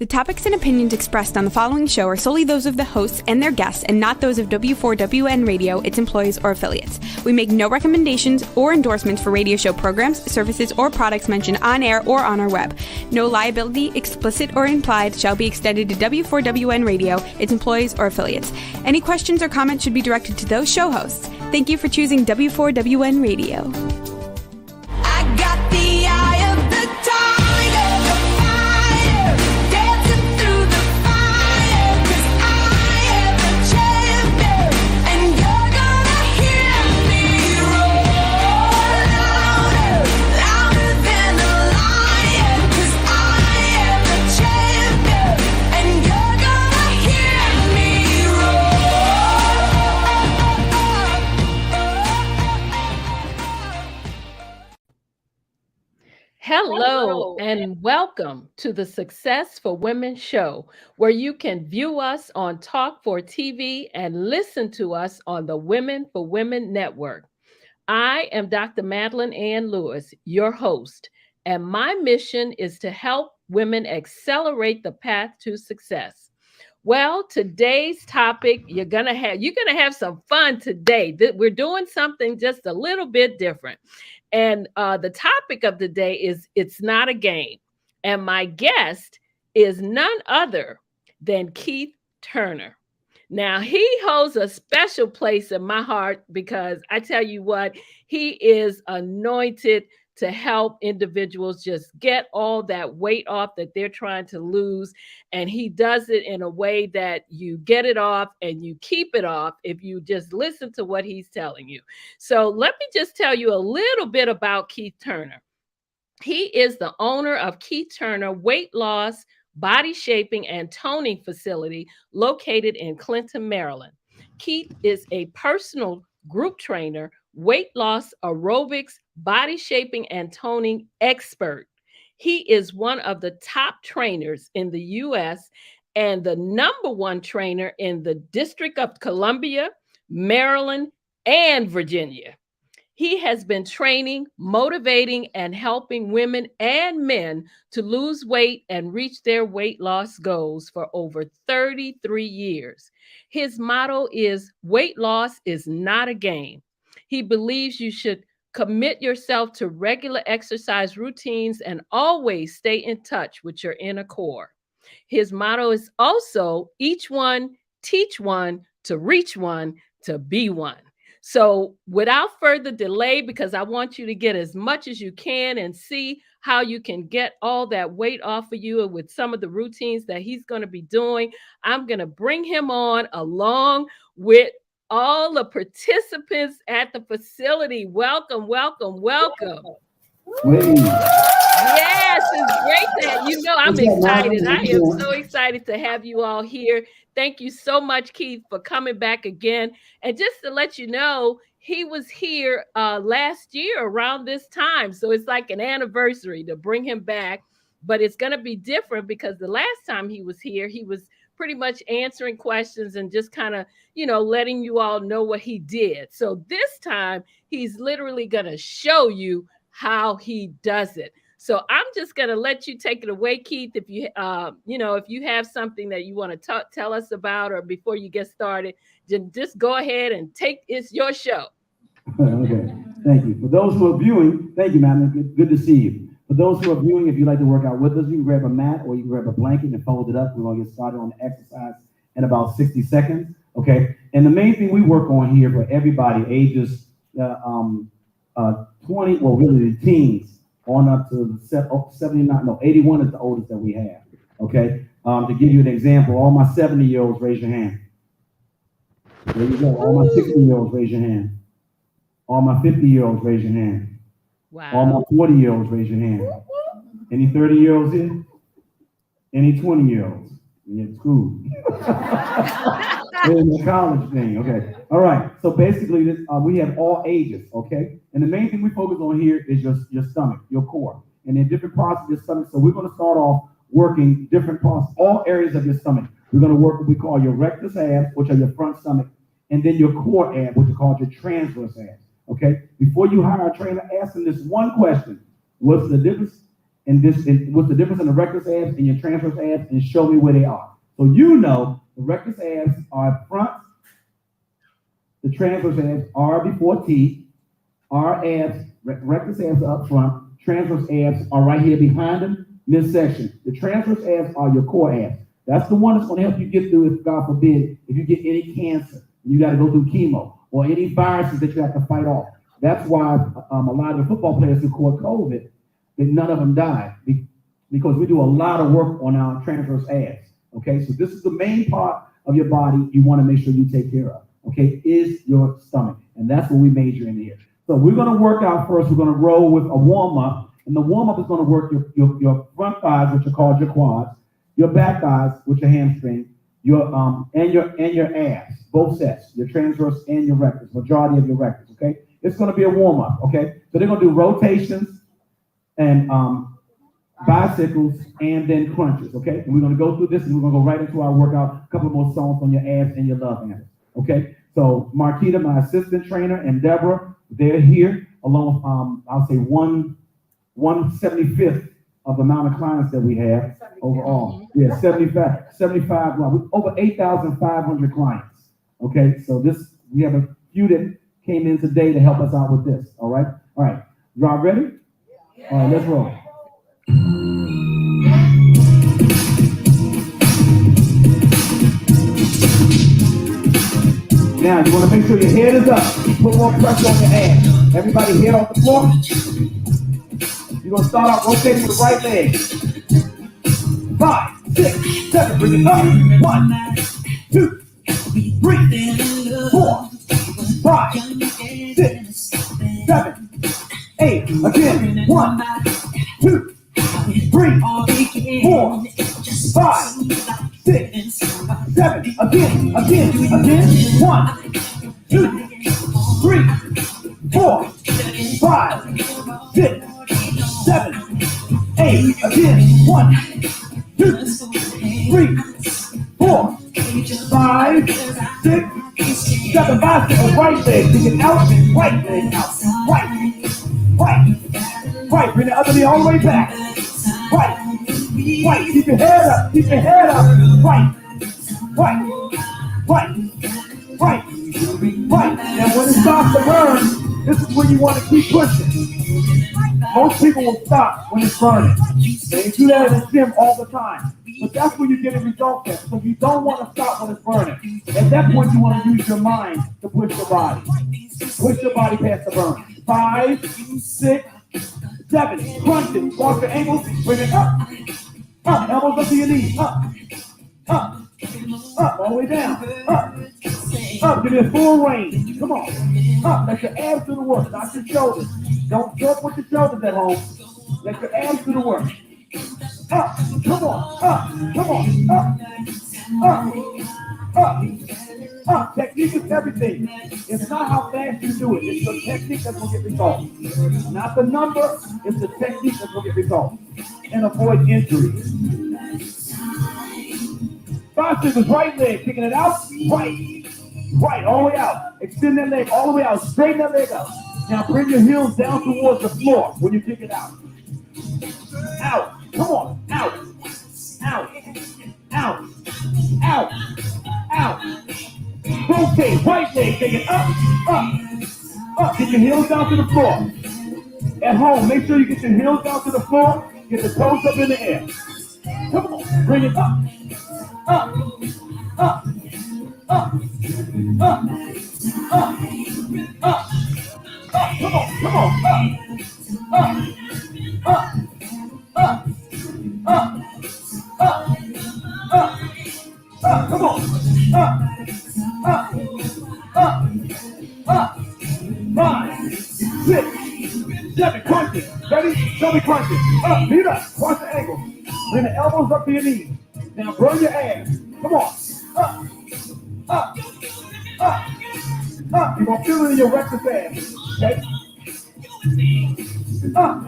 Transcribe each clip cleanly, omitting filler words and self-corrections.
The topics and opinions expressed on the following show are solely those of the hosts and their guests and not those of W4WN Radio, its employees, or affiliates. We make no recommendations or endorsements for radio show programs, services, or products mentioned on air or on our web. No liability, explicit or implied, shall be extended to W4WN Radio, its employees, or affiliates. Any questions or comments should be directed to those show hosts. Thank you for choosing W4WN Radio. Hello and welcome to the Success for Women show, where you can view us on Talk for TV and listen to us on the Women for Women network. I am Dr. Madeline Ann Lewis, your host, and my mission is to help women accelerate the path to success. Well, today's topic, you're gonna have some fun today. We're doing something just a little bit different. And the topic of the day is It's Not a Game. And my guest is none other than Keith Turner. Now, he holds a special place in my heart because I tell you what, he is anointed to help individuals just get all that weight off that they're trying to lose. And he does it in a way that you get it off and you keep it off if you just listen to what he's telling you. So let me just tell you a little bit about Keith Turner. He is the owner of Keith Turner Weightloss, Body Shaping and Toning Facility located in Clinton, Maryland. Keith is a personal group trainer, weight loss, aerobics, body shaping, and toning expert. He is one of the top trainers in the U.S. and the number one trainer in the District of Columbia, Maryland, and Virginia. He has been training, motivating, and helping women and men to lose weight and reach their weight loss goals for over 33 years. His motto is, weight loss is not a game. He believes you should commit yourself to regular exercise routines and always stay in touch with your inner core. His motto is also, each one, teach one, to reach one, to be one. So without further delay, because I want you to get as much as you can and see how you can get all that weight off of you, and with some of the routines that he's going to be doing, I'm going to bring him on along with all the participants at the facility. Welcome, welcome, welcome. Yes, it's great to have you. I'm excited. I am so excited to have you all here. Thank you so much, Keith, for coming back again. And just to let you know, he was here last year around this time. So it's like an anniversary to bring him back. But it's going to be different because the last time he was here, he was pretty much answering questions and just kind of, letting you all know what he did. So this time, he's literally going to show you how he does it. So I'm just going to let you take it away, Keith. If you, if you have something that you want to tell us about, or before you get started, just go ahead and it's your show. Okay, thank you. For those who are viewing, thank you, Madeline. Good to see you. For those who are viewing, if you'd like to work out with us, you can grab a mat or you can grab a blanket and fold it up. We're going to get started on the exercise in about 60 seconds. Okay, and the main thing we work on here for everybody, ages 20, well, really the teens, on up to 81 is the oldest that we have. Okay, to give you an example, all my 70-year-olds, raise your hand. There you go. All my 60-year-olds, raise your hand. All my 50-year-olds, raise your hand. Wow. All my 40-year-olds, raise your hand. Any 30-year-olds here? Any 20-year-olds? You're at school. In the college thing, okay. All right, so basically this, we have all ages, okay? And the main thing we focus on here is your stomach, your core, and in different parts of your stomach. So we're going to start off working different parts, all areas of your stomach. We're going to work what we call your rectus abs, which are your front stomach, and then your core abs, which are called your transverse abs, okay? Before you hire a trainer, ask them this one question. What's the difference and what's the difference in the rectus abs and your transverse abs, and show me where they are. So you know the rectus abs are up front, the transverse abs are before T, our abs, rectus abs are up front, transverse abs are right here behind them, midsection. The transverse abs are your core abs. That's the one that's going to help you get through, if God forbid, if you get any cancer, you got to go through chemo, or any viruses that you have to fight off. That's why a lot of the football players who caught COVID, none of them died, because we do a lot of work on our transverse abs. Okay, so this is the main part of your body you want to make sure you take care of. Okay, is your stomach, and that's what we major in here. So we're going to work out first. We're going to roll with a warm-up, and the warm-up is going to work your front thighs, which are called your quads, your back thighs, which are hamstring, your abs, both sets, your transverse and your rectus, majority of your rectus. Okay, it's going to be a warm-up. Okay, so they're going to do rotations and bicycles and then crunches. Okay, and we're going to go through this, and we're going to go right into our workout. A couple more songs on your abs and your love handles. Okay, so Marquita, my assistant trainer, and Deborah, they're here along with, I'll say 1/75th of the amount of clients that we have overall. Yeah, 75, well, over 8,500 clients. Okay, so we have a few that came in today to help us out with this. All right, y'all ready? All right, let's roll. Now, you want to make sure your head is up. Put more pressure on your ass. Everybody head off the floor. You're going to start out rotating with the right leg. 5, 6, 7, bring it up. 1, 2, 3, 4, 5, 6, 7, 8. Again. 1, 2, 3, 4, 5, 6, 7. Again. 1, 2, 3, 4, 5, 6, 7, 8. Again. 1, 2, 3, 4, 5, 6, 7. Bicycle, right leg, take it out, right leg out, right. Bring the other knee all the way back. Right. Keep your head up. Right. And when it starts to burn, this is when you want to keep pushing. Most people will stop when it's burning. They do that in the gym all the time. But that's when you get a result test. So you don't want to stop when it's burning. At that point, you want to use your mind to push your body. Push your body past the burn. 5, 6, 7. Crunch it. Walk your ankles. Bring it up. Elbows up to your knees. Up. All the way down. Up. Give it full range. Come on. Up. Let your abs do the work, not your shoulders. Don't jump with your shoulders at home. Let your abs do the work. Up. Come on. Up. Technique is everything. It's not how fast you do it. It's the technique that's going to get results. Not the number. It's the technique that's going to get results. And avoid injuries. Bicycles, right leg. Kicking it out. Right. All the way out. Extend that leg all the way out. Straighten that leg up. Now bring your heels down towards the floor when you kick it out. Out. Come on. Out. Rotate. Right leg. Take it up. Get your heels down to the floor. At home, make sure you get your heels down to the floor. Get the toes up in the air. Come on. Bring it up. Come on. 5, 6, 7. Crunch it. Ready? Show me crunch it. Up. Feet up. Cross the ankles. Bring the elbows up to your knees. Now burn your abs. Come on. Up. You're going to feel it in your rectus abs. Okay? Up.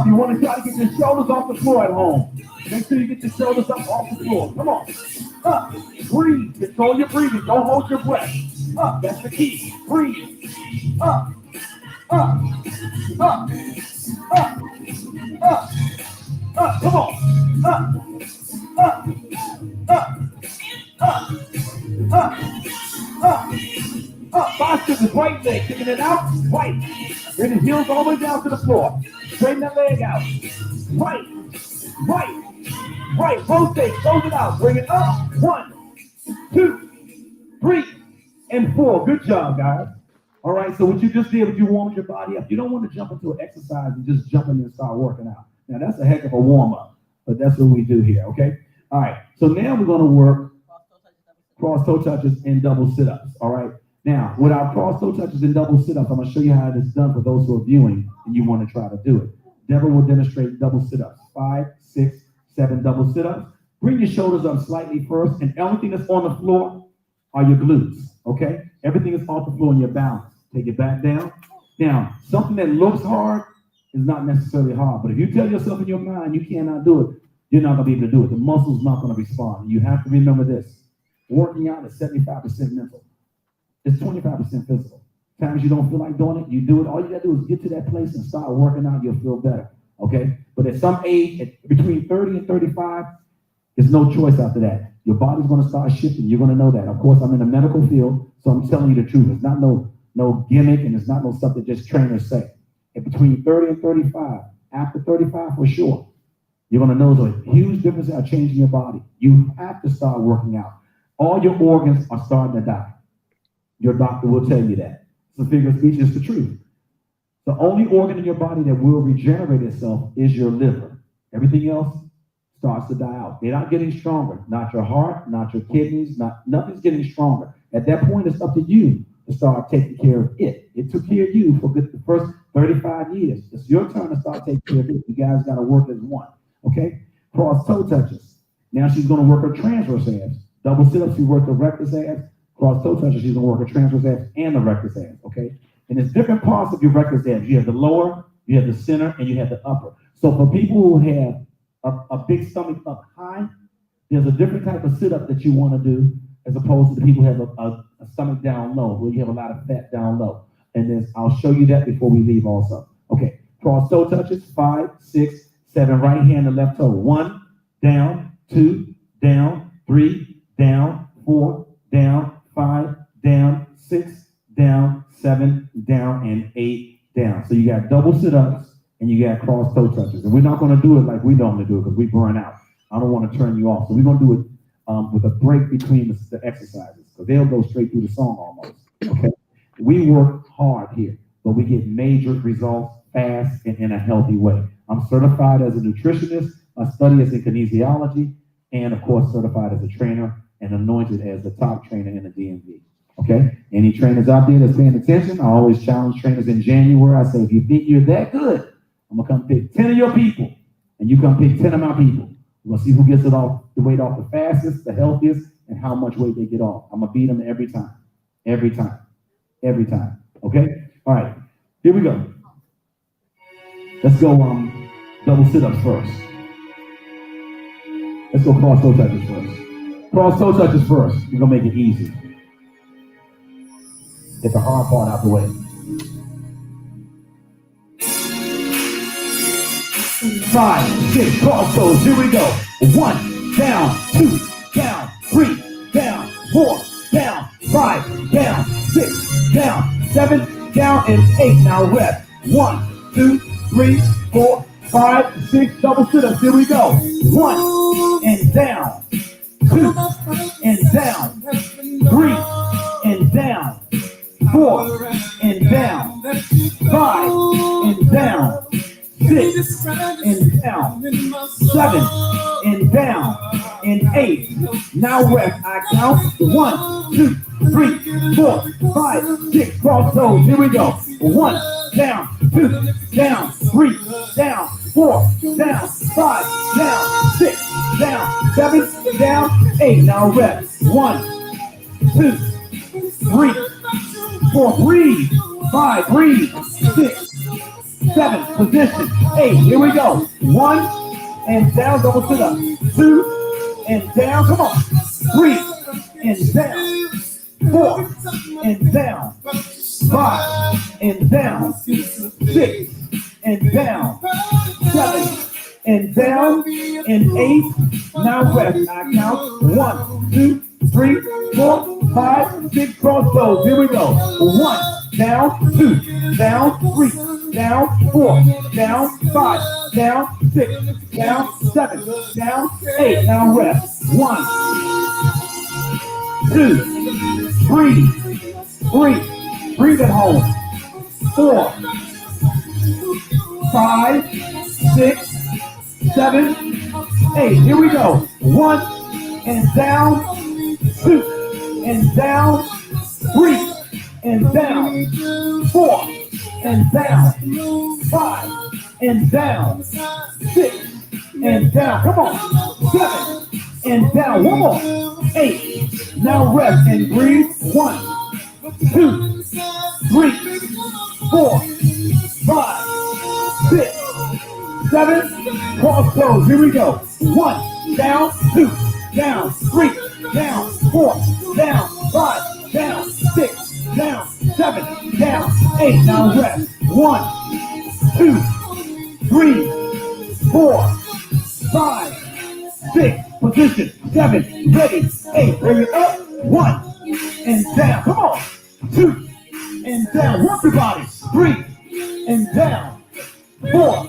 You want to try to get your shoulders off the floor at home. Make sure you get your shoulders up off the floor. Come on. Up. Breathe. Control your breathing. Don't hold your breath. Up. That's the key. Breathe. Up. Up. Up. Up. Up. Come on. Up. Up. Up. Up. Up. Up. Up. Biceps, right leg, kicking it out. Right. Bring the heels all the way down to the floor. Straighten that leg out. Right. Right. Right. Rotate. Close it out. Bring it up. 1, 2, 3, and 4. Good job, guys. All right. So what you just did was you warmed your body up. You don't want to jump into an exercise and just jump in and start working out. Now that's a heck of a warm up, but that's what we do here. Okay. All right. So now we're going to work cross toe touches and double sit-ups. All right. Now, with our cross toe touches and double sit-ups, I'm going to show you how it is done for those who are viewing and you want to try to do it. Deborah will demonstrate double sit-ups. 5, 6, 7 double sit-ups. Bring your shoulders up slightly first, and everything that's on the floor are your glutes, okay? Everything is off the floor and you're balanced. Take it back down. Now, something that looks hard is not necessarily hard, but if you tell yourself in your mind you cannot do it, you're not going to be able to do it. The muscle's not going to respond. You have to remember this. Working out is 75% mental. It's 25% physical. Times you don't feel like doing it, you do it. All you got to do is get to that place and start working out. You'll feel better, okay? But at some age, between 30 and 35, there's no choice after that. Your body's going to start shifting. You're going to know that. Of course, I'm in the medical field, so I'm telling you the truth. It's not no gimmick, and it's not no stuff that just trainers say. And between 30 and 35, after 35 for sure, you're going to know the huge difference are changing your body. You have to start working out. All your organs are starting to die. Your doctor will tell you that. It's a figure of speech, it's the truth. The only organ in your body that will regenerate itself is your liver. Everything else starts to die out. They're not getting stronger. Not your heart, not your kidneys, nothing's getting stronger. At that point, it's up to you to start taking care of it. It took care of you for the first 35 years. It's your turn to start taking care of it. You guys got to work as one, okay? Cross toe touches. Now she's going to work her transverse abs. Double sit-ups, she worked the rectus abs. Cross toe touches, she's going to work her transverse abs and the rectus abs, okay? And there's different parts of your rectus abs. You have the lower, you have the center, and you have the upper. So for people who have a big stomach up high, there's a different type of sit-up that you want to do as opposed to the people who have a stomach down low, where you have a lot of fat down low. And then I'll show you that before we leave also. Okay, cross toe touches, 5, 6, 7, right hand and left toe. 1, down, 2, down, 3, down, 4, down, 5, down, 6, down, 7, down, and 8, down. So you got double sit-ups and you got cross toe touches. And we're not going to do it like we normally do it because we burn out. I don't want to turn you off. So we're going to do it with a break between the exercises because they'll go straight through the song almost, okay? We work hard here, but we get major results fast and in a healthy way. I'm certified as a nutritionist. My study is in kinesiology, and of course certified as a trainer and anointed as the top trainer in the DMV. Okay? Any trainers out there that's paying attention, I always challenge trainers in January. I say, if you think you're that good, I'm gonna come pick 10 of your people, and you come pick 10 of my people. We're gonna see who gets the weight off the fastest, the healthiest, and how much weight they get off. I'm gonna beat them every time. Every time. Every time. Okay? All right. Here we go. Let's go double sit-ups first. Let's go cross toe touches first. Cross toe touches first. We're gonna make it easy. Get the hard part out the way. 5, 6, cross toes. Here we go. 1, down, 2, down, 3, down, 4, down, 5, down, 6, down, 7, down, and 8. Now rep. 1, 2, 3, 4, 5, 6, double sit-ups. Here we go. 1, and down. 2, and down. 3, and down. 4, and down. 5, and down. 6, and down. 7, and down. And 8. Now rep. I count. 1, 2, 3, 4, 5, 6. Cross toes. Here we go. 1, down, 2, down, 3, down, 4, down, 5, down, 6, down, 7, down, 8. Now rep. 1, 2, 3, 4, breathe. 5, breathe. 6, 7, position. 8. Here we go. 1, and down, double sit up. 2, and down. Come on. 3, and down. 4, and down. 5, and down, 6, and down, 7, and down, and 8. Now rest. I count 1, 2, 3, 4, 5, 6. Cross toes. Here we go. 1, down, 2, down, 3, down, 4, down, 5, down, 6, down, 7, down, 8. Now rest. 1, 2, 3. Breathe at home. 4, 5, 6, 7, 8. Here we go. 1, and down, 2, and down, 3, and down, 4, and down, 5, and down, 6, and down. Come on. 7, and down. One more. 8. Now rest and breathe. 1, 2, 3, 4, 5, 6, 7. Cross toes. Here we go. 1, down, 2, down, 3, down, 4, down, 5, down, 6, down, 7, down, 8. Now rest. 1, 2, 3, 4, 5, 6. Position. 7. Ready. 8. Bring it up. 1, and down. Come on. 2, and down. Work your body. 3, and down. 4,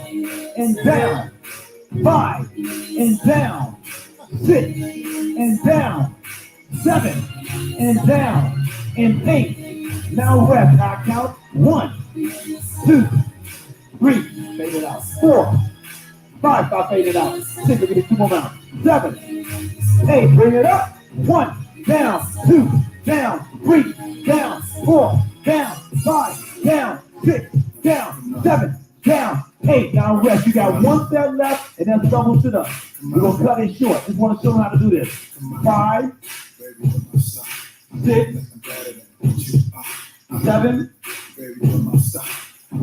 and down. 5, and down. 6, and down. 7, and down. And 8. Now rest. I count 1, 2, 3. Fade it out. 4, 5. Stop fading it out. 6. We're getting 2 more rounds. 7, 8. Bring it up. 1, down, 2, down, 3, down, 4, down, 5, down, 6, down, 7, down, 8. Now rest. You got 1 set left, and then double sit up. We're going to cut it short. Just want to show you how to do this. 5, 6, 7,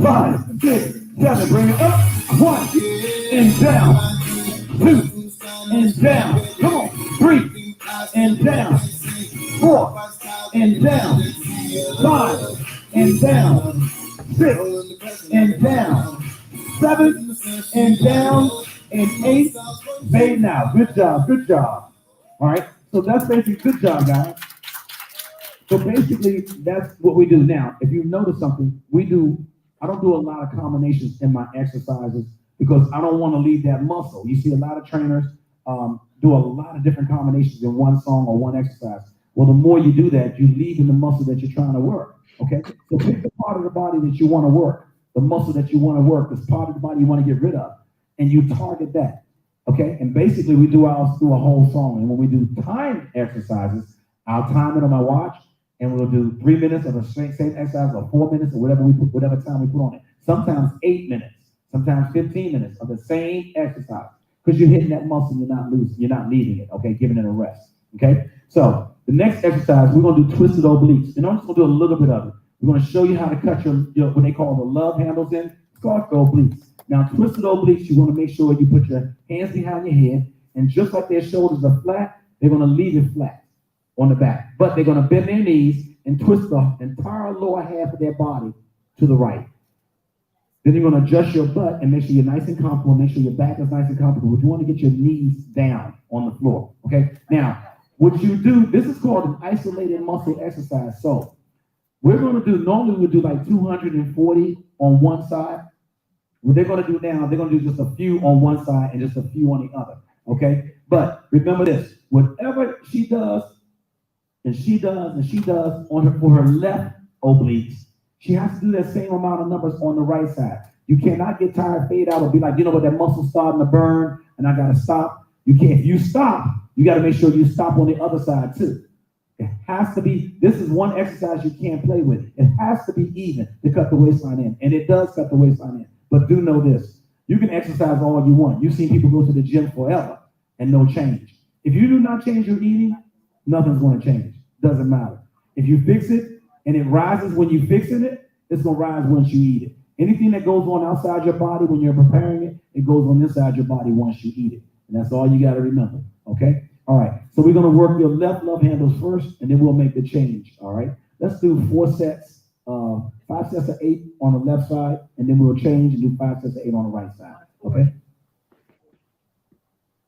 5, 6, 7. Bring it up. 1, and down. 2, and down. Come on. 3, and down. 4, and down. 5, and down. 6, and down. 7, and down. And 8. Fade now. Good job. Good job. All right. So that's basically good job, guys. So basically, that's what we do. Now, if you notice something, I don't do a lot of combinations in my exercises because I don't want to leave that muscle. You see a lot of trainers do a lot of different combinations in one song or one exercise. Well, the more you do that, you leave in the muscle that you're trying to work, okay? So pick the part of the body that you want to work, the muscle that you want to work, this part of the body you want to get rid of, and you target that, okay? And basically, we do ours through a whole song. And when we do time exercises, I'll time it on my watch, and we'll do 3 minutes of the same exercise, or 4 minutes, or whatever time we put on it. Sometimes 8 minutes, sometimes 15 minutes of the same exercise, because you're hitting that muscle, you're not leaving it, okay? Giving it a rest, okay? So the next exercise, we're going to do twisted obliques, and I'm just going to do a little bit of it. We're going to show you how to cut your what they call the love handles in. It's called obliques. Now, twisted obliques, you want to make sure you put your hands behind your head, and just like their shoulders are flat, they're going to leave it flat on the back, but they're going to bend their knees and twist the entire lower half of their body to the right. Then you're going to adjust your butt and make sure you're nice and comfortable, make sure your back is nice and comfortable. But you want to get your knees down on the floor, okay? Now, what you do, this is called an isolated muscle exercise. So we're going to do, normally we do like 240 on one side. What they're going to do now, they're going to do just a few on one side and just a few on the other, okay? But remember this, whatever she does, and she does for her left obliques, she has to do that same amount of numbers on the right side. You cannot get tired, fade out, or be like, what, that muscle's starting to burn, and I got to stop. You can't. If you stop, you got to make sure you stop on the other side too. It has to be, this is one exercise you can't play with. It has to be even to cut the waistline in, and it does cut the waistline in. But do know this, you can exercise all you want. You've seen people go to the gym forever and no change. If you do not change your eating, nothing's going to change. Doesn't matter. If you fix it and it rises when you're fixing it, it's going to rise once you eat it. Anything that goes on outside your body when you're preparing it, it goes on inside your body once you eat it. And that's all you got to remember, okay? All right, so we're going to work your left love handles first, and then we'll make the change, all right? Let's do 4 sets of 5 sets of 8 on the left side, and then we'll change and do 5 sets of 8 on the right side. Okay?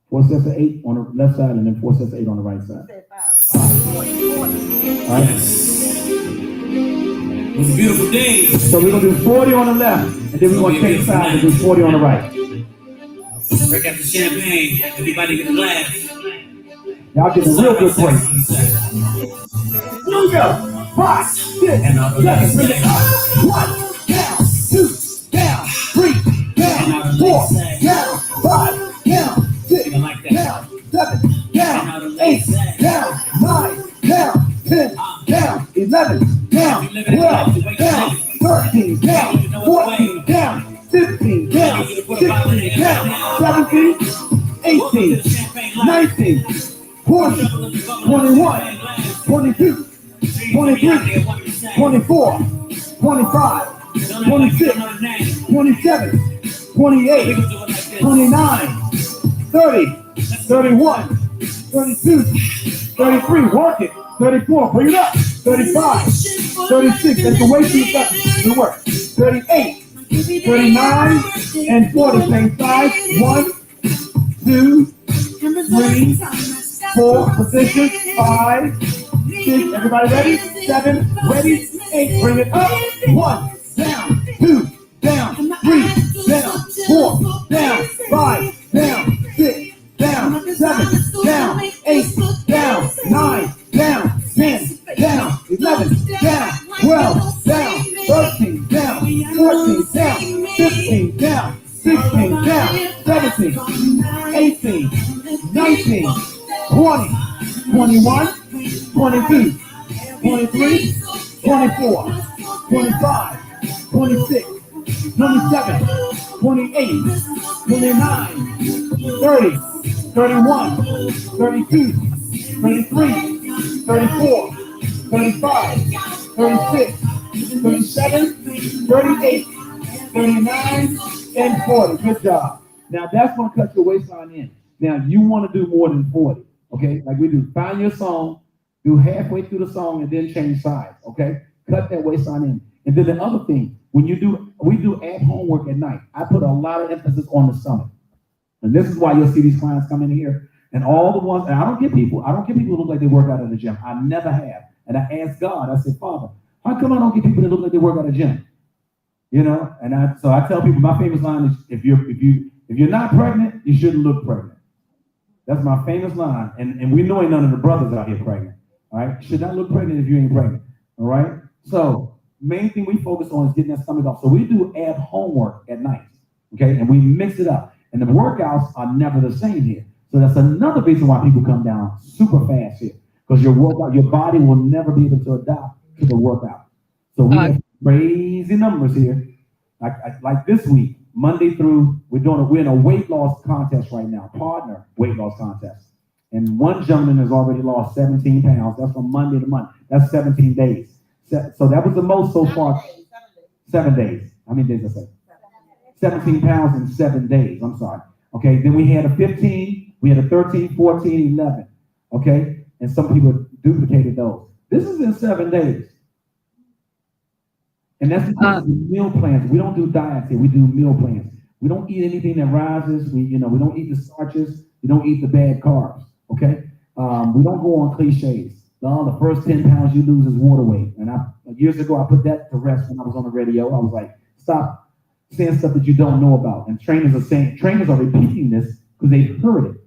4 sets of 8 on the left side, and then 4 sets of 8 on the right side. All right? It was a beautiful day. So we're going to do 40 on the left, and then we're going to change sides and do 40 on the right. Break out the champagne. Everybody get a glass. Y'all get a real good break. Here we go. 5, 6, 7, bring it up. 1, down, 2, down, 3, down, 4, down, 5, down, 6, down, 7, down, 8, down, 9, down, 10, down, 11, down, 12, down, 13, down, 14, down, 15, down, 16, down, 17, 18, 19, 20, 21, 22, 23, 24, 25, 26, 27, 28, 29, 30, 31, 32, 33, work it, 34, bring it up, 35, 36, that's the way she's got to work, 38, 39, and 40, same size, 1, 2, 3, 4, position, 5, 6, everybody ready? 7, ready? 8, bring it up. 1, down, 2, down, 3, down, 4, down, 5, down, 6, down, 7, down, 8, down, 9, down, 10, down, 11, down, 12, down, 13, down, 14, down, 15, down, 16, down, 17, 18, 19, 20, 21, 22, 23, 24, 25, 26, 27, 28, 29, 30, 31, 32, 33, 34, 35, 36, 37, 38, 39, and 40. Good job. Now that's going to cut your waistline in. Now you want to do more than 40. Okay, like we do. Find your song, do halfway through the song, and then change sides. Okay, cut that waistline in. And then the other thing, when we do ab homework at night, I put a lot of emphasis on the stomach. And this is why you'll see these clients come in here, and all the ones. And I don't get people who look like they work out at the gym. I never have. And I asked God. I said, Father, how come I don't get people that look like they work at a gym? You know. And so I tell people, my famous line is, if you're not pregnant, you shouldn't look pregnant. That's my famous line, and we know ain't none of the brothers out here pregnant. All right, should not look pregnant if you ain't pregnant. All right. So main thing we focus on is getting that stomach off. So we do ab homework at night. Okay, and we mix it up, and the workouts are never the same here. So that's another reason why people come down super fast here, because your body will never be able to adapt to the workout. So we have crazy numbers here. Like this week, Monday through, we're in a weight loss contest right now, partner weight loss contest. And one gentleman has already lost 17 pounds. That's from Monday to Monday. That's 17 days. So that was the most so far. 7 days. How many days I say? 17 pounds in 7 days. I'm sorry. Okay, then we had a 15, we had a 13, 14, 11. Okay, and some people duplicated those. This is in 7 days. And that's because of meal plans. We don't do diets here. We do meal plans. We don't eat anything that rises. We don't eat the starches. We don't eat the bad carbs. Okay. We don't go on cliches. The first 10 pounds you lose is water weight. And years ago, I put that to rest when I was on the radio. I was like, stop saying stuff that you don't know about. And trainers are repeating this because they've heard it.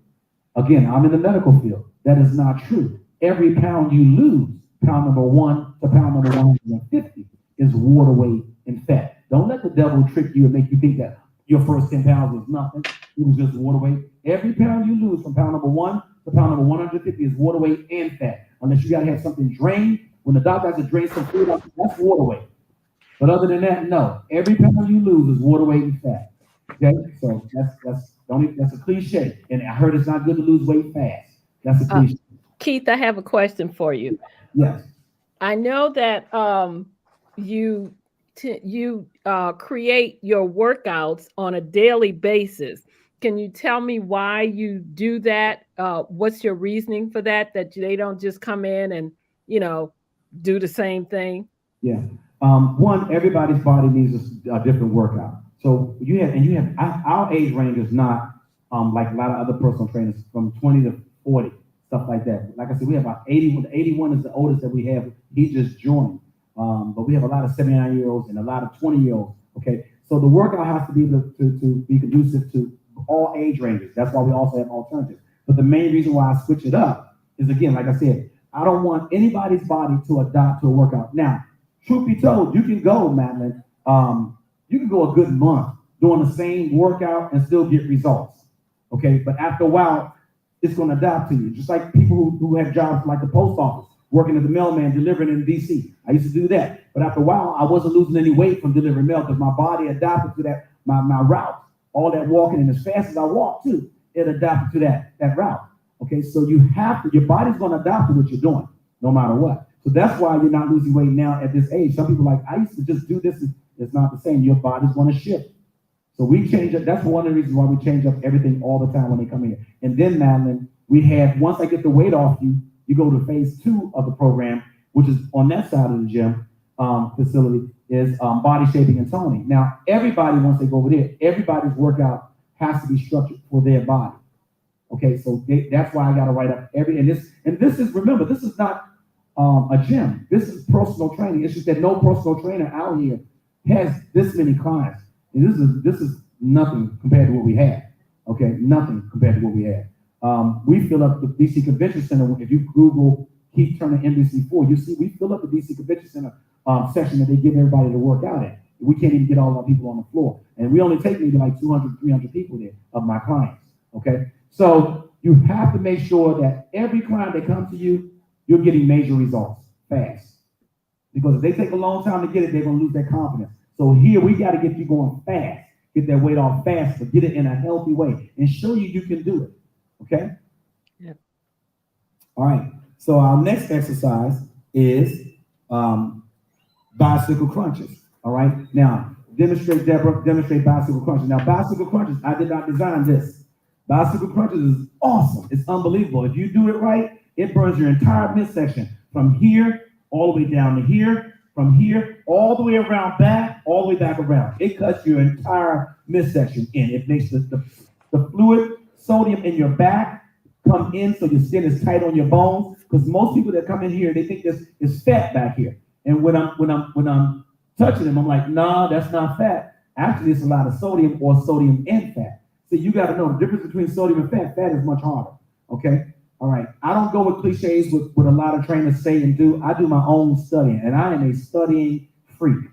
Again, I'm in the medical field. That is not true. Every pound you lose, pound number 1 to pound number 150. Is water weight and fat. Don't let the devil trick you and make you think that your first 10 pounds was nothing. It was just water weight. Every pound you lose from pound number 1 to pound number 150 is water weight and fat. Unless you got to have something drained. When the doctor has to drain some food out, that's water weight. But other than that, no. Every pound you lose is water weight and fat. Okay, so that's a cliche. And I heard it's not good to lose weight fast. That's a cliche. Keith, I have a question for you. Yes. I know that you create your workouts on a daily basis. Can you tell me why you do that? What's your reasoning for that they don't just come in and, do the same thing? Yeah. One, everybody's body needs a different workout. So our age range is not like a lot of other personal trainers from 20 to 40, stuff like that. Like I said, we have about 81. 81 is the oldest that we have. He just joined. But we have a lot of 79-year-olds and a lot of 20-year-olds. Okay, so the workout has to be to be conducive to all age ranges. That's why we also have alternatives. But the main reason why I switch it up is, again, like I said, I don't want anybody's body to adopt to a workout. Now, truth be told, you can go, Madeline, you can go a good month doing the same workout and still get results. Okay, but after a while, it's going to adapt to you. Just like people who have jobs like the post office, working as a mailman, delivering in DC. I used to do that. But after a while, I wasn't losing any weight from delivering mail because my body adapted to that, my route. All that walking, and as fast as I walk too, it adapted to that route. Okay, so your body's going to adapt to what you're doing, no matter what. So that's why you're not losing weight now at this age. Some people are like, I used to just do this. It's not the same. Your body's going to shift. So we change it. That's one of the reasons why we change up everything all the time when they come here. And then, Madeline, once I get the weight off you, you go to phase 2 of the program, which is on that side of the gym facility, is body shaping and toning. Now, everybody, once they go over there, everybody's workout has to be structured for their body. Okay, so that's why I got to write up and this is, remember, this is not a gym. This is personal training. It's just that no personal trainer out here has this many clients. And this is nothing compared to what we have. Okay, nothing compared to what we have. We fill up the DC Convention Center. If you Google Keith Turner NBC4, you see we fill up the DC Convention Center section that they give everybody to work out at. We can't even get all our people on the floor. And we only take maybe like 200, 300 people there of my clients. Okay, so you have to make sure that every client that comes to you, you're getting major results fast. Because if they take a long time to get it, they're going to lose their confidence. So here we got to get you going fast, get that weight off fast, but get it in a healthy way and show you can do it. Okay? Yeah. All right. So our next exercise is bicycle crunches. All right. Now, demonstrate bicycle crunches. Now, bicycle crunches, I did not design this. Bicycle crunches is awesome. It's unbelievable. If you do it right, it burns your entire midsection from here all the way down to here, from here all the way around back, all the way back around. It cuts your entire midsection in. It makes the fluid, sodium in your back come in so your skin is tight on your bones. Because most people that come in here, they think this is fat back here. And when I'm touching them, I'm like, nah, that's not fat. Actually, it's a lot of sodium or sodium and fat. So you got to know the difference between sodium and fat. Fat is much harder. Okay. All right. I don't go with cliches with what a lot of trainers say and do. I do my own studying, and I am a studying freak.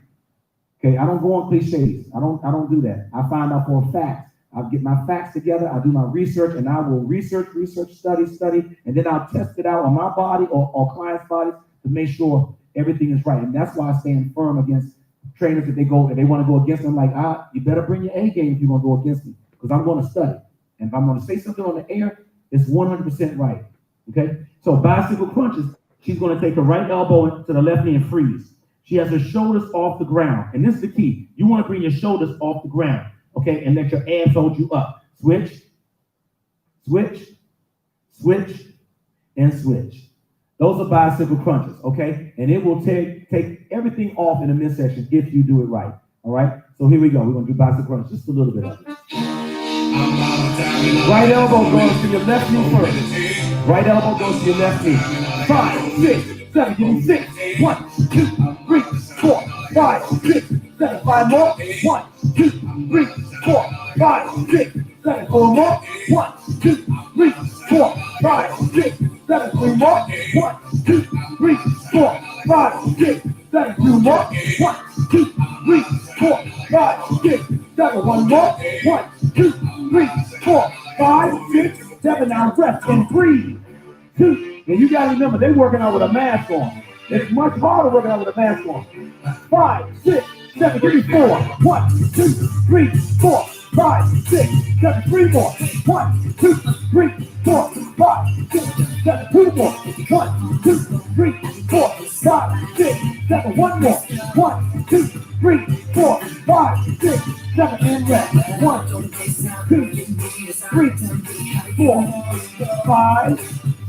Okay. I don't go on cliches. I don't do that. I find out for a fact. I'll get my facts together. I do my research, and I will research, study, and then I'll test it out on my body or clients' bodies to make sure everything is right. And that's why I stand firm against trainers if they want to go against them. Like, you better bring your A game if you're going to go against me, because I'm going to study. And if I'm going to say something on the air, it's 100% right. Okay? So bicycle crunches, she's going to take her right elbow to the left knee and freeze. She has her shoulders off the ground. And this is the key. You want to bring your shoulders off the ground. Okay, and let your abs hold you up. Switch, switch, switch, and switch. Those are bicycle crunches, okay? And it will take everything off in the midsection if you do it right, all right? So here we go. We're going to do bicycle crunches, just a little bit of it. Right elbow goes to your left knee first. Right elbow goes to your left knee. 5, 6, 7, give me 6. 1, 2, 3, 4, 5, 6, 7. 5 more. 1, 2, 3, 4, 5, 6, 7. 4 more. 1, 2, 3, 4, 5, 6, 7. 3 more. 1, 2, 3, 4, 5, 6, 7. 2 more. 1, 2, 3, 4, 5, 6, 7. 1 more. 1, 2, 3, 4, 5, 6, 7. Now rest and breathe. 2. And you gotta remember, they're working out with a mask on. It's much harder working out with a mask on. 5, 6, 7, give me 4. 1, 2, 3, 4, 5, 6, 7. 3 more. 1, 2, 3, 4, 5, 6, 7. 2 more. 1, 2, 3, 4, 5, 6, 7. 1 more. 1, 2, 3, 4, 5, 6, 7. And rest. 1, 2, 3, 4, 5,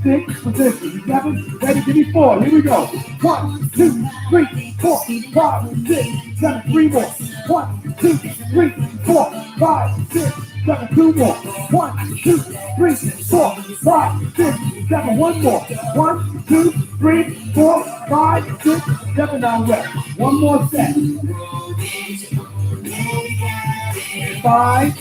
6 positions. 7, ready, give me 4. Here we go. 1, 2, 3, 4, 5, 6, 7, 3 more. 1, 2, 3, 4, 5, 6, 7, 2 more. 1, 2, 3, 4, 5, 6, 7, 1 more. 1, 2, 3, 4, 5, 6, 7, now rest. One more set. 5,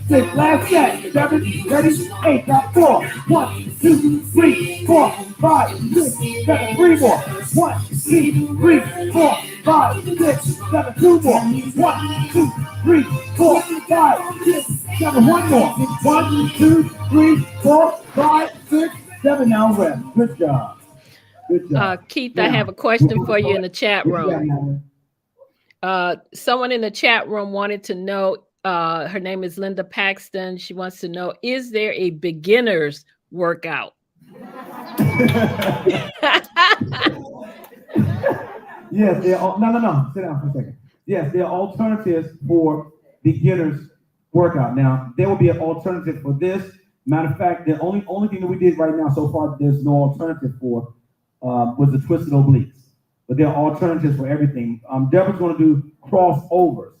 6, last set. 7, ready, 8, got 4. 1, 2, 3, 4, 5, 6, 7, 3 more. 1, 2, 3, 4, 5, 6, 7, 2 more. 1, 2, 3, 4, 5, 6, 7, 1 more. 1, 2, 3, 4, 5, 6, 7, now rest. Good job. Good job. Keith, I have a question for you in the chat room. Someone in the chat room wanted to know, her name is Linda Paxton. She wants to know, is there a beginner's workout? Yes, there are. No. Sit down for a second. Yes, there are alternatives for beginners workout. Now, there will be an alternative for this. Matter of fact, the only thing that we did right now so far, there's no alternative for, was the twisted obliques. But there are alternatives for everything. Deborah's going to do crossovers.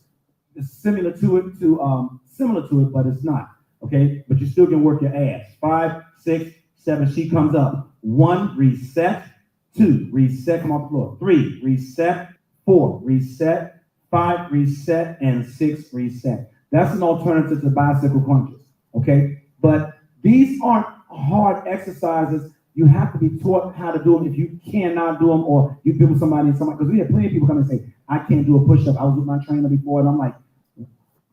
It's similar to it, but it's not. Okay, but you still can work your ass. 5, 6, 7. She comes up. 1, reset. 2, reset. Come off the floor. 3, reset. 4, reset. 5, reset, and 6, reset. That's an alternative to bicycle crunches. Okay, but these aren't hard exercises. You have to be taught how to do them. If you cannot do them, or you've been with somebody, because we have plenty of people come and say, I can't do a push-up. I was with my trainer before, and I'm like,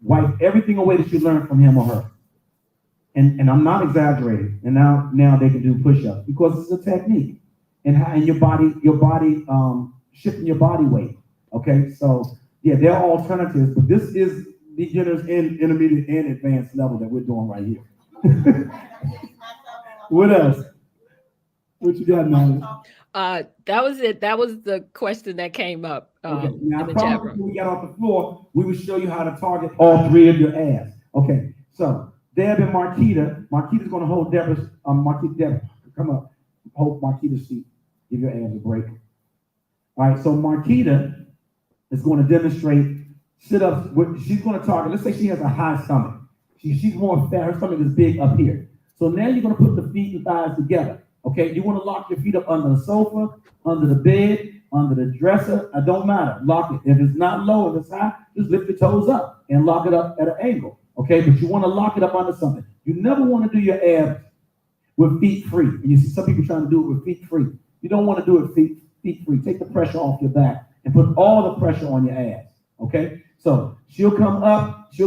wipe everything away that you learned from him or her. And I'm not exaggerating. And now they can do push-ups because it's a technique. And your body shifting your body weight. Okay, so yeah, there are alternatives, but this is beginners and intermediate and advanced level that we're doing right here. What else? What you got, Madeline? That was it. That was the question that came up Okay. Now, in the chat room. when we got off the floor, we would show you how to target all 3 of your abs. Okay, so Deb and Marquita's going to hold Deborah's, Deb, come up, hold Marquita's feet, give your abs a break. All right, so Marquita is going to demonstrate sit-ups. She's going to target, let's say she has a high stomach. She's more fat, her stomach is big up here. So now you're going to put the feet and thighs together. Okay, you want to lock your feet up under the sofa, under the bed, under the dresser. It don't matter. Lock it. If it's not low, if it's high, just lift your toes up and lock it up at an angle. Okay, but you want to lock it up under something. You never want to do your abs with feet free. And you see some people trying to do it with feet free. You don't want to do it feet free. Take the pressure off your back and put all the pressure on your abs. Okay, so she'll come up as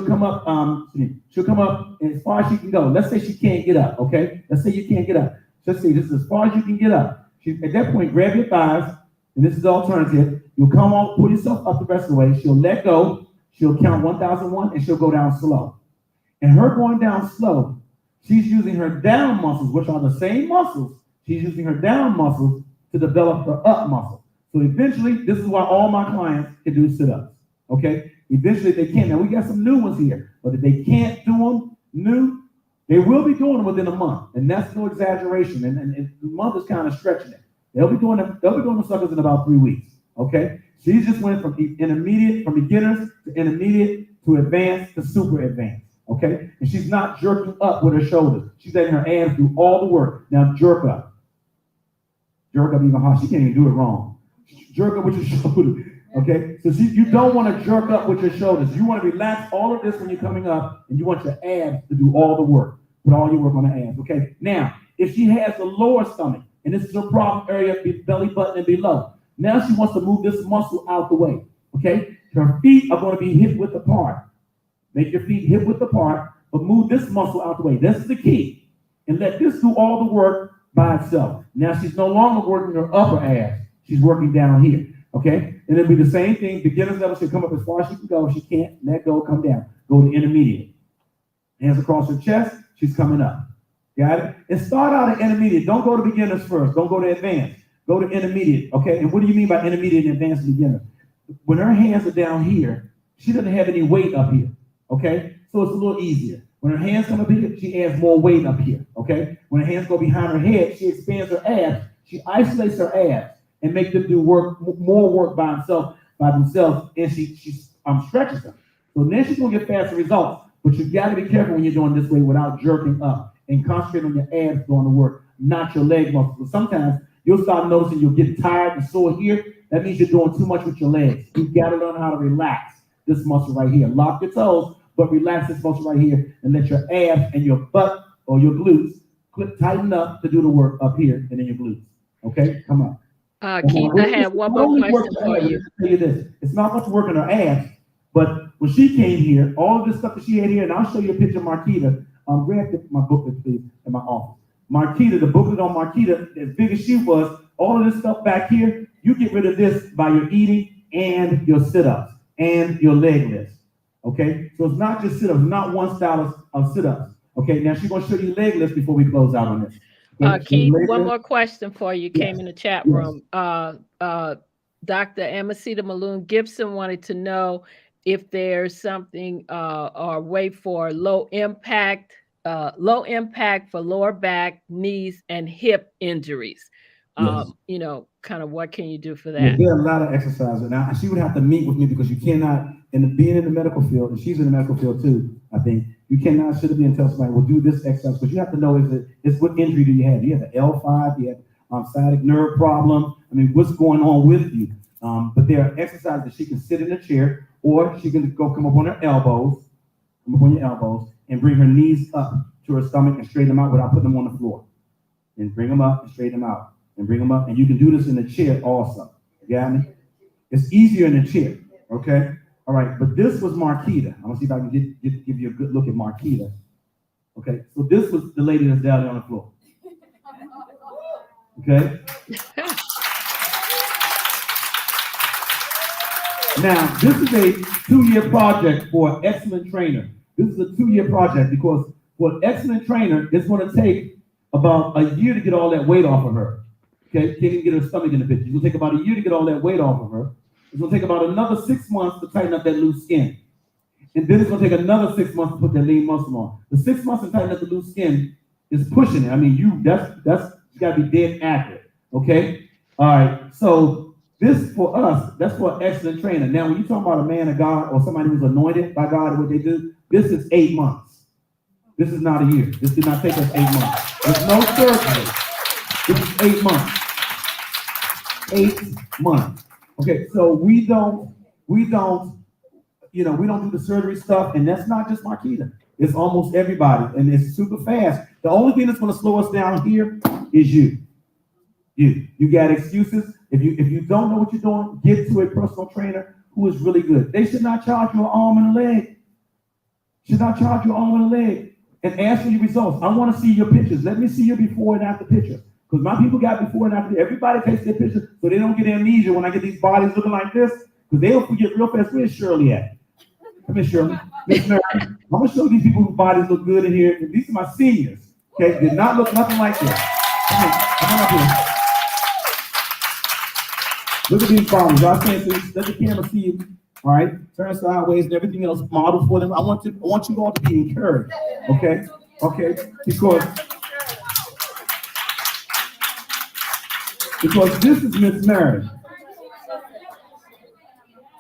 far as she can go. Let's say she can't get up. Okay, let's say you can't get up. Let's see, this is as far as you can get up. At that point, grab your thighs, and this is the alternative. You'll come on, pull yourself up the rest of the way. She'll let go. She'll count 1,001, and she'll go down slow. And her going down slow, she's using her down muscles, which are the same muscles. She's using her down muscles to develop her up muscle. So eventually, this is why all my clients can do sit-ups. Okay? Eventually, they can. Now, we got some new ones here, but if they can't do them new, they will be doing them within a month, and that's no exaggeration. And the month is kind of stretching it. They'll be doing the suckers in about 3 weeks. Okay, she just went from beginners to intermediate to advanced to super advanced. Okay, and she's not jerking up with her shoulders. She's letting her abs do all the work. Now jerk up even hard. She can't even do it wrong. Jerk up with your shoulders. Okay, so you don't want to jerk up with your shoulders. You want to relax all of this when you're coming up, and you want your abs to do all the work. Put all your work on the abs. Okay, now if she has a lower stomach, and this is her problem area, belly button and below, now she wants to move this muscle out the way. Okay, her feet are going to be hip width apart. Make your feet hip width apart, but move this muscle out the way. This is the key, and let this do all the work by itself. Now she's no longer working her upper abs. She's working down here. Okay, and it'll be the same thing. Beginner's level, she'll come up as far as she can go. If she can't, let go, come down. Go to intermediate. Hands across her chest, she's coming up. Got it? And start out at intermediate. Don't go to beginners first. Don't go to advanced. Go to intermediate. Okay, and what do you mean by intermediate and advanced and beginner? When her hands are down here, she doesn't have any weight up here. Okay, so it's a little easier. When her hands come up here, she adds more weight up here, okay? When her hands go behind her head, she expands her abs. She isolates her abs and makes them do more work by themselves, and she stretches them. So then she's gonna get faster results. But you gotta be careful when you're doing this way without jerking up and concentrate on your abs doing the work, not your leg muscles. But sometimes you'll start noticing you'll get tired and sore here. That means you're doing too much with your legs. You gotta learn how to relax this muscle right here. Lock your toes, but relax this muscle right here and let your abs and your butt or your glutes tighten up to do the work up here and then your glutes. Okay, come on. Keith, I have one more question for you. Tell you this. It's not much work on her abs, but when she came here, all of this stuff that she had here, and I'll show you a picture of Marquita. Grab my booklet, please, in my office. Marquita, the booklet on Marquita, as big as she was, all of this stuff back here, you get rid of this by your eating and your sit-ups and your leg lifts. Okay? So it's not just sit-ups, not one style of sit-ups. Okay, now she's gonna show you leg lifts before we close out on this. Okay? Keith, one more question for you. Came in the chat room. Dr. Amasita Maloon Gibson wanted to know if there's something or way for low impact for lower back, knees, and hip injuries. You know, kind of what can you do for that? Yeah, there are a lot of exercises. Now, she would have to meet with me because you cannot, being in the medical field, and she's in the medical field too, I think, you cannot sit there and tell somebody, well, do this exercise, because you have to know is what injury do you have? Do you have an L5? Do you have sciatic nerve problem? I mean, what's going on with you? But there are exercises that she can sit in a chair, or she can come up on her elbows, and bring her knees up to her stomach and straighten them out without putting them on the floor. And bring them up and straighten them out. And bring them up. And you can do this in the chair also. You got me? It's easier in the chair. Okay? All right. But this was Marquita. I'm going to see if I can give you a good look at Marquita. Okay? So this was the lady that's down there on the floor. Okay? Now, this is a 2-year project for an excellent trainer. This is a 2-year project because for an excellent trainer, it's going to take about a year to get all that weight off of her. Okay, can't even get her stomach in the picture. It's going to take about a year to get all that weight off of her. It's going to take about another 6 months to tighten up that loose skin. And then it's going to take another 6 months to put that lean muscle on. The 6 months to tighten up the loose skin is pushing it. I mean, that's you got to be dead accurate. Okay? All right. So this for us, that's for an excellent trainer. Now, when you talk about a man of God or somebody who's anointed by God and what they do, this is 8 months. This is not a year. This did not take us 8 months. There's no surgery. This is 8 months. 8 months. Okay, so we don't do the surgery stuff, and that's not just Marquita. It's almost everybody, and it's super fast. The only thing that's going to slow us down here is you. You got excuses. If you don't know what you're doing, get to a personal trainer who is really good. They should not charge you an arm and a leg. Should not charge you an arm and a leg. And ask for your results. I want to see your pictures. Let me see your before and after picture. Because my people got before and after. Everybody takes their picture so they don't get amnesia when I get these bodies looking like this. Because they'll forget real fast. Where's Shirley at? Come here, Shirley. Miss Mary. I'm going to show these people whose bodies look good in here. And these are my seniors. Okay? Did not look nothing like this. Come up here. Look at these bodies. Y'all can't see. Let the camera see you. All right, turn sideways and everything else model for them. I want you all to be encouraged. Okay, because this is Miss Mary.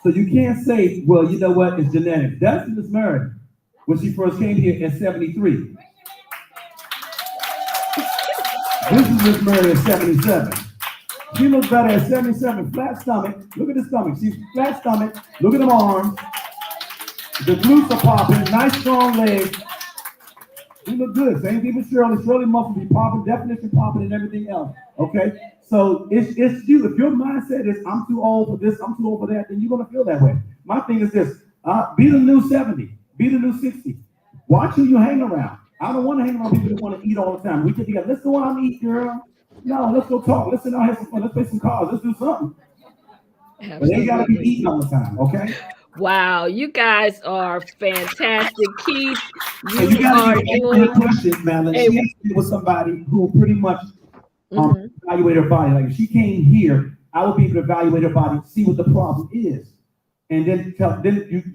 So you can't say, well, you know what, it's genetics. That's Miss Mary when she first came here in 73. This is Miss Mary in 77. She looks better at 77, flat stomach. Look at the stomach. She's flat stomach. Look at them arms. The glutes are popping. Nice, strong legs. She look good. Same thing with Shirley. Shirley muscles be popping, definition popping, and everything else. Okay? So it's you. If your mindset is, I'm too old for this, I'm too old for that, then you're going to feel that way. My thing is this. Be the new 70. Be the new 60. Watch who you hang around. I don't want to hang around people that want to eat all the time. We get together. Let's go out and eat, girl. No, let's go talk. Let's sit down, have some fun. Let's play some cards. Let's do something. Absolutely. But they got to be eating all the time, okay? Wow, you guys are fantastic. Keith, you got to doing questions, Madeline. She actually was somebody who pretty much evaluate her body. Like if she came here, I would be able to evaluate her body, see what the problem is, and then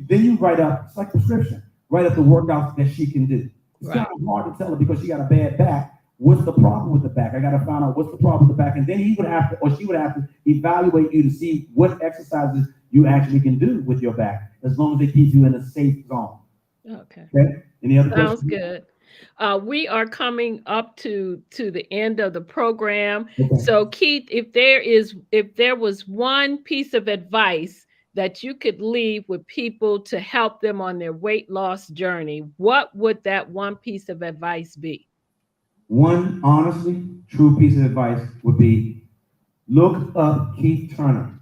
you write up. It's like prescription. Write up the workouts that she can do. It's kind of hard to tell her because she got a bad back. What's the problem with the back? I got to find out what's the problem with the back. And then he would have to, or she would have to evaluate you to see what exercises you actually can do with your back, as long as they keep you in a safe zone. Okay. Any other Sounds questions? good. We are coming up to the end of the program. Okay. So Keith, if there was one piece of advice that you could leave with people to help them on their weight loss journey, what would that one piece of advice be? One honestly true piece of advice would be look up Keith Turner.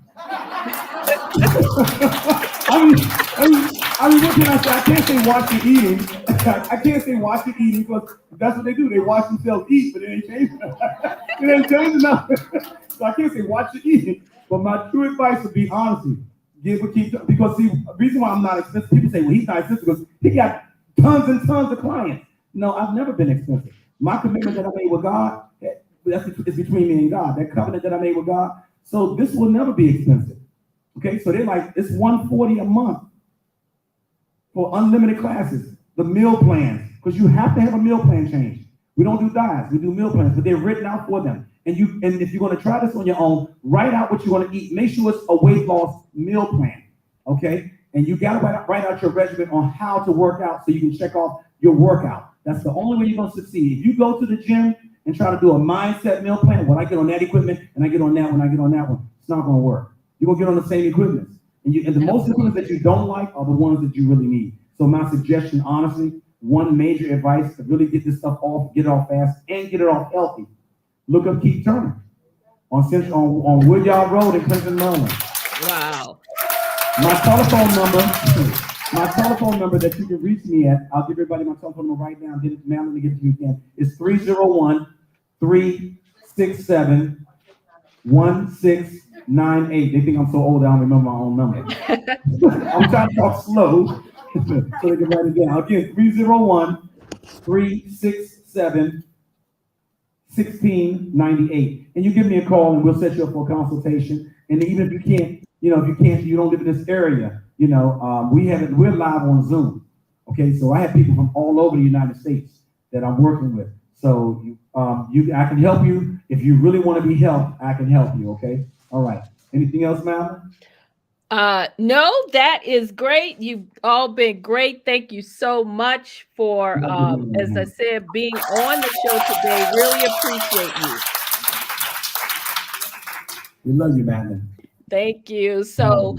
I mean, what can I say? I can't say watch your eating. I can't say watch your eating because that's what they do. They watch themselves eat, but it ain't changing. It ain't changing nothing. So I can't say watch your eating. But my true advice would be honesty. Give what Keith, because see, the reason why I'm not expensive, people say, well, he's not expensive because he got tons and tons of clients. No, I've never been expensive. My commitment that I made with God, it's between me and God. That covenant that I made with God. So this will never be expensive. Okay, so they're like, it's $140 a month for unlimited classes, the meal plans, because you have to have a meal plan change. We don't do diets, we do meal plans, but they're written out for them. And if you're going to try this on your own, write out what you want to eat. Make sure it's a weight loss meal plan, okay? And you got to write out your regimen on how to work out so you can check off your workout. That's the only way you're going to succeed. If you go to the gym and try to do a mindset meal plan, when I get on that equipment and I get on that one, I get on that one, it's not going to work. You're going to get on the same equipment. And the most equipment that you don't like are the ones that you really need. So my suggestion, honestly, one major advice to really get this stuff off, get it off fast, and get it off healthy. Look up Keith Turner on Woodyard Road in Clinton, Maryland. Wow. My telephone number that you can reach me at, I'll give everybody my telephone number right now. Madeline, to give it to you again. It's 301-367-1698. They think I'm so old I don't remember my own number. I'm trying to talk slow so they can write it down. Again, 301-367-1698. And you give me a call and we'll set you up for a consultation. And even if you can't, you don't live in this area, we're live on Zoom. Okay, so I have people from all over the United States that I'm working with. So I can help you. If you really want to be helped, I can help you. Okay. All right. Anything else, Madeline? No, that is great. You've all been great. Thank you so much for, as I said, being on the show today. Really appreciate you. We love you, Madeline. Thank you. So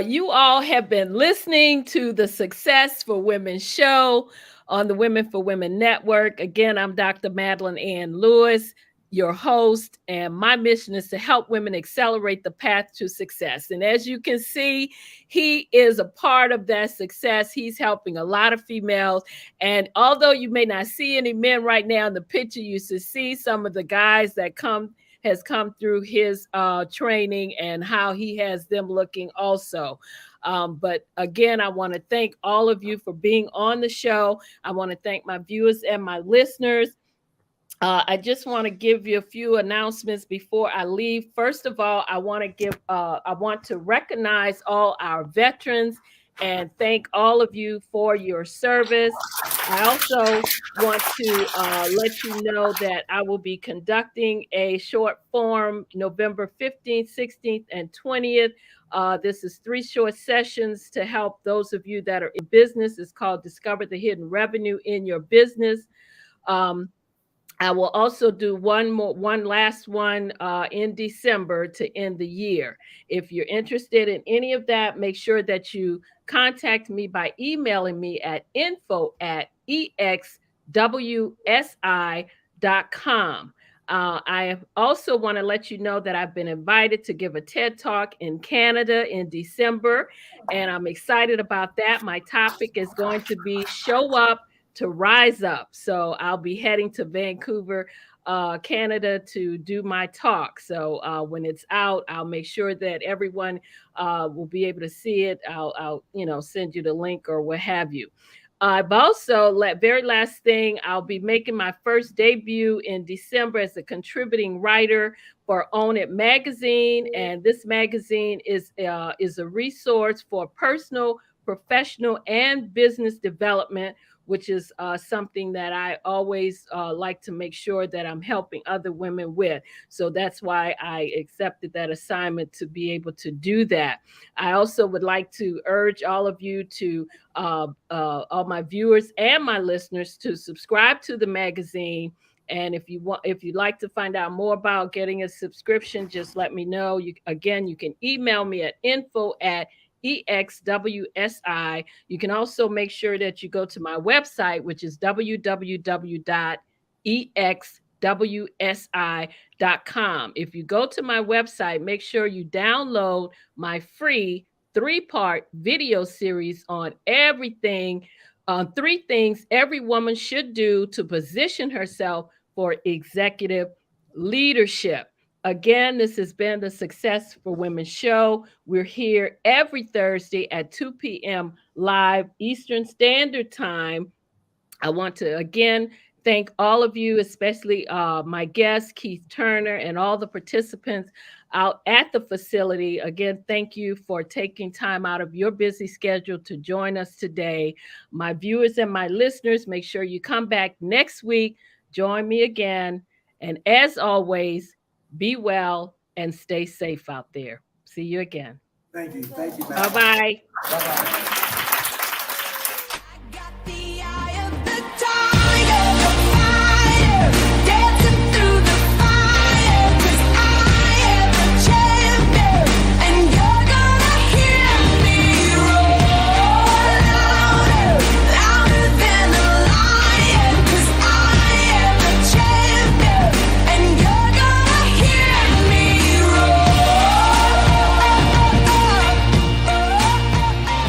you all have been listening to the Success for Women show on the Women for Women Network. Again, I'm Dr. Madeline Ann Lewis, your host, and my mission is to help women accelerate the path to success. And as you can see, he is a part of that success. He's helping a lot of females. And although you may not see any men right now in the picture, you should see some of the guys that has come through his training and how he has them looking also. But again, I want to thank all of you for being on the show. I want to thank my viewers and my listeners. I just want to give you a few announcements before I leave. First of all, I want to recognize all our veterans and thank all of you for your service. I also want to let you know that I will be conducting a short form November 15th, 16th, and 20th. This is 3 short sessions to help those of you that are in business. It's called Discover the Hidden Revenue in Your Business. I will also do one last one in December to end the year. If you're interested in any of that, make sure that you contact me by emailing me at info@exwsi.com. I also want to let you know that I've been invited to give a TED Talk in Canada in December, and I'm excited about that. My topic is going to be Show Up to Rise Up. So I'll be heading to Vancouver, Canada to do my talk. So when it's out, I'll make sure that everyone will be able to see it. I'll send you the link or what have you. I've also, very last thing, I'll be making my first debut in December as a contributing writer for Own It magazine. And this magazine is a resource for personal, professional, and business development which is something that I always like to make sure that I'm helping other women with. So that's why I accepted that assignment to be able to do that. I also would like to urge all of you to, all my viewers and my listeners, to subscribe to the magazine. And if you'd like to find out more about getting a subscription, just let me know. You can email me at info@exwsi. You can also make sure that you go to my website, which is www.exwsi.com. If you go to my website, make sure you download my free 3-part video series on three things every woman should do to position herself for executive leadership. Again, this has been the Success for Women show. We're here every Thursday at 2 p.m. live Eastern Standard Time. I want to again thank all of you, especially my guest, Keith Turner, and all the participants out at the facility. Again, thank you for taking time out of your busy schedule to join us today. My viewers and my listeners, make sure you come back next week. Join me again. And as always, be well and stay safe out there. See you again. Thank you. Thank you. Bye-bye. Bye-bye.